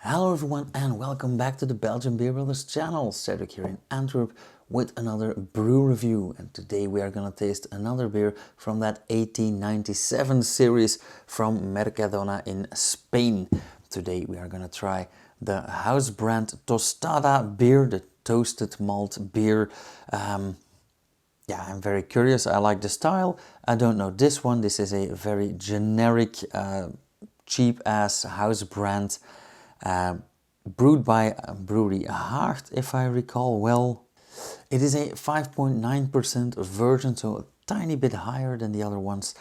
Hello everyone and welcome back to the Belgian Beer Brothers channel. Cedric here in Antwerp with another brew review, and today we are gonna taste another beer from that 1897 series from Mercadona in Spain. Today we are gonna try the house brand Tostada beer, the toasted malt beer. Yeah, I'm very curious. I like the style. I don't know this one. This is a very generic, cheap ass house brand. Brewed by Brewery Haard, if I recall well. It is a 5.9% version, so a tiny bit higher than the other ones.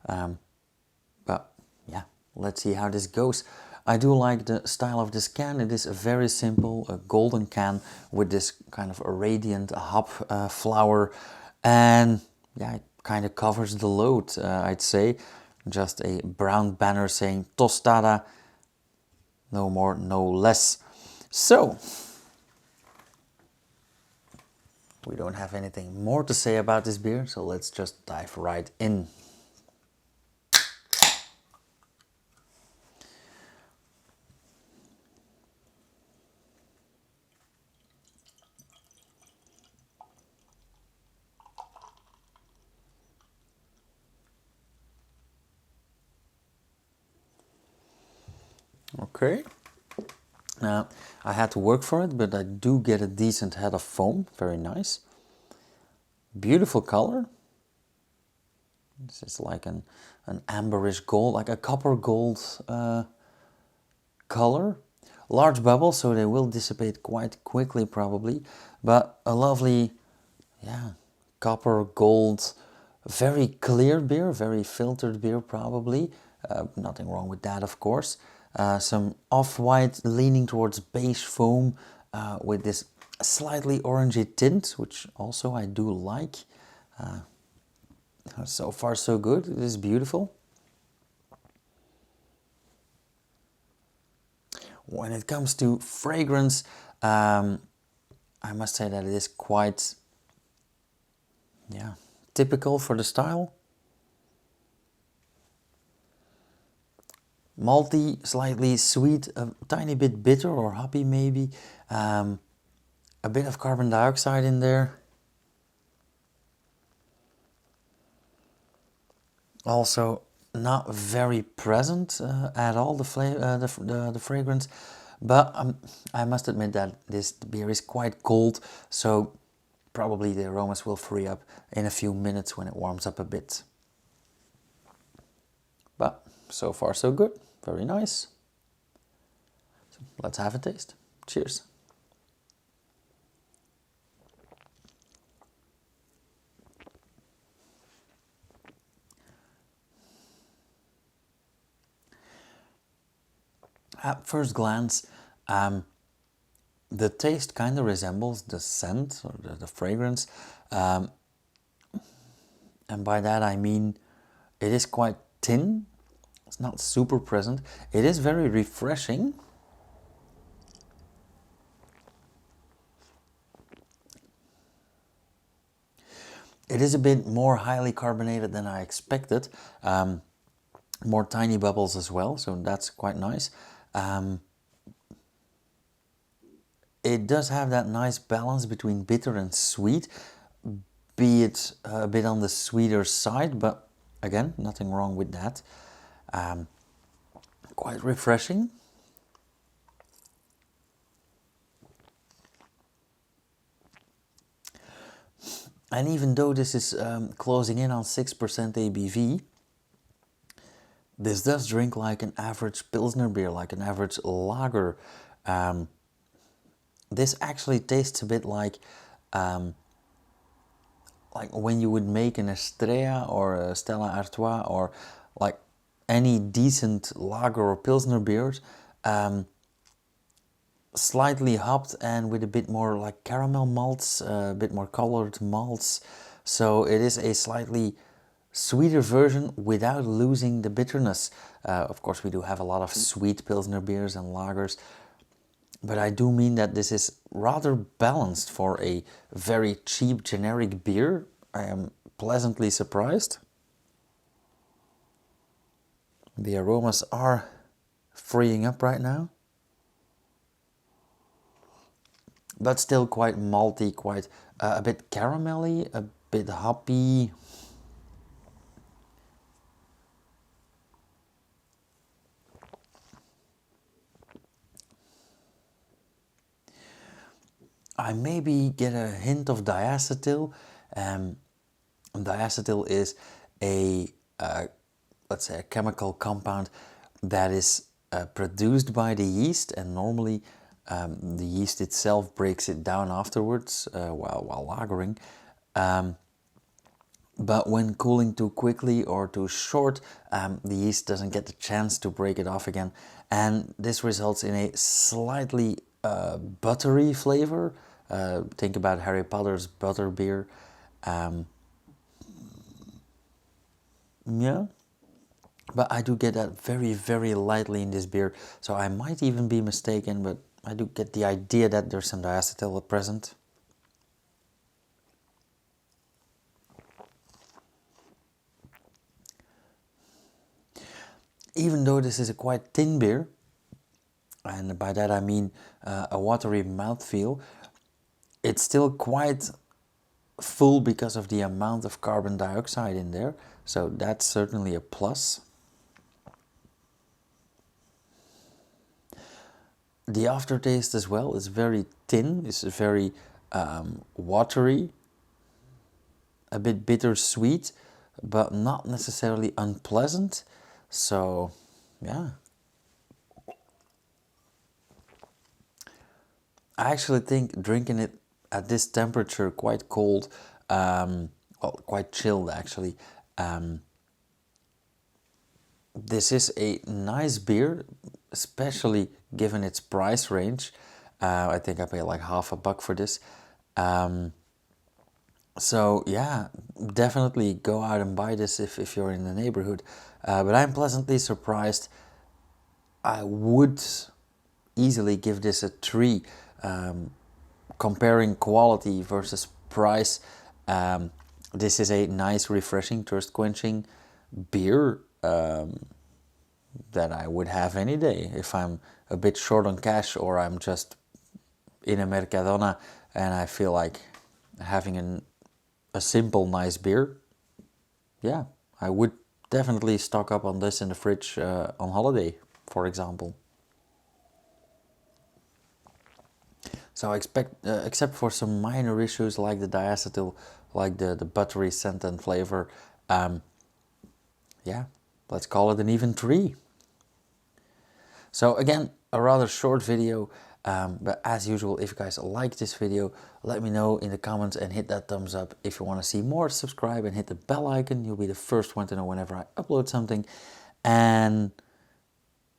But yeah, let's see how this goes. I do like the style of this can. It is a very simple, a golden can with this kind of a radiant hop flower. And yeah, it kind of covers the load, I'd say. Just a brown banner saying Tostada. No more, no less. So, we don't have anything more to say about this beer, so let's just dive right in. Okay. Now, I had to work for it, but I do get a decent head of foam. Very nice. Beautiful color. This is like an amberish gold, like a copper gold color. Large bubbles, so they will dissipate quite quickly probably. But a lovely, yeah, copper gold, very clear beer, very filtered beer probably. Nothing wrong with that, of course. Some off-white leaning towards beige foam with this slightly orangey tint, which also I do like. So far so good. It is beautiful. When it comes to fragrance, I must say that it is quite, yeah, typical for the style. Malty, slightly sweet, a tiny bit bitter or hoppy maybe. A bit of carbon dioxide in there. Also not very present at all, the fragrance. But I must admit that this beer is quite cold, so probably the aromas will free up in a few minutes when it warms up a bit. But so far so good, very nice. So let's have a taste. Cheers. At first glance, the taste kind of resembles the scent or the fragrance. And by that I mean it is quite thin. It's not super present. It is very refreshing. It is a bit more highly carbonated than I expected. More tiny bubbles as well, so that's quite nice. It does have that nice balance between bitter and sweet, be it a bit on the sweeter side, but again, nothing wrong with that. Quite refreshing. And even though this is closing in on 6% ABV, this does drink like an average Pilsner beer, like an average lager. This actually tastes a bit like when you would make an Estrella or a Stella Artois or like any decent lager or Pilsner beers. Slightly hopped and with a bit more like caramel malts, a bit more colored malts. So it is a slightly sweeter version without losing the bitterness. Of course, we do have a lot of sweet Pilsner beers and lagers, but I do mean that this is rather balanced for a very cheap generic beer. I am pleasantly surprised. The aromas are freeing up right now. but still quite malty, quite a bit caramelly, a bit hoppy. I maybe get a hint of diacetyl. Diacetyl is a, let's say, a chemical compound that is produced by the yeast, and normally the yeast itself breaks it down afterwards while lagering. But when cooling too quickly or too short, the yeast doesn't get the chance to break it off again, and this results in a slightly buttery flavor. Think about Harry Potter's butter beer. Yeah, but I do get that very, very lightly in this beer, so I might even be mistaken, but I do get the idea that there's some diacetyl present. Even though this is a quite thin beer, and by that I mean a watery mouthfeel, it's still quite full because of the amount of carbon dioxide in there, so that's certainly a plus. The aftertaste as well is very thin, it's very watery, a bit bittersweet, but not necessarily unpleasant. So, yeah. I actually think drinking it at this temperature, quite cold, well, quite chilled actually, this is a nice beer, especially given its price range. I think I paid like $50 for this. So yeah, definitely go out and buy this if you're in the neighborhood. But I'm pleasantly surprised. I would easily give this a 3. Comparing quality versus price, this is a nice, refreshing, thirst-quenching beer that I would have any day if I'm a bit short on cash or I'm just in a Mercadona and I feel like having a simple, nice beer. Yeah, I would definitely stock up on this in the fridge on holiday, for example. So I expect, except for some minor issues like the diacetyl, like the buttery scent and flavor, yeah, let's call it an even 3. So again, a rather short video, but as usual, if you guys like this video, let me know in the comments and hit that thumbs up. If you want to see more, subscribe and hit the bell icon. You'll be the first one to know whenever I upload something. And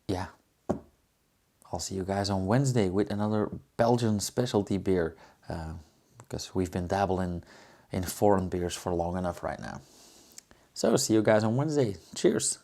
yeah, I'll see you guys on Wednesday with another Belgian specialty beer, because we've been dabbling in foreign beers for long enough right now. So see you guys on Wednesday. Cheers.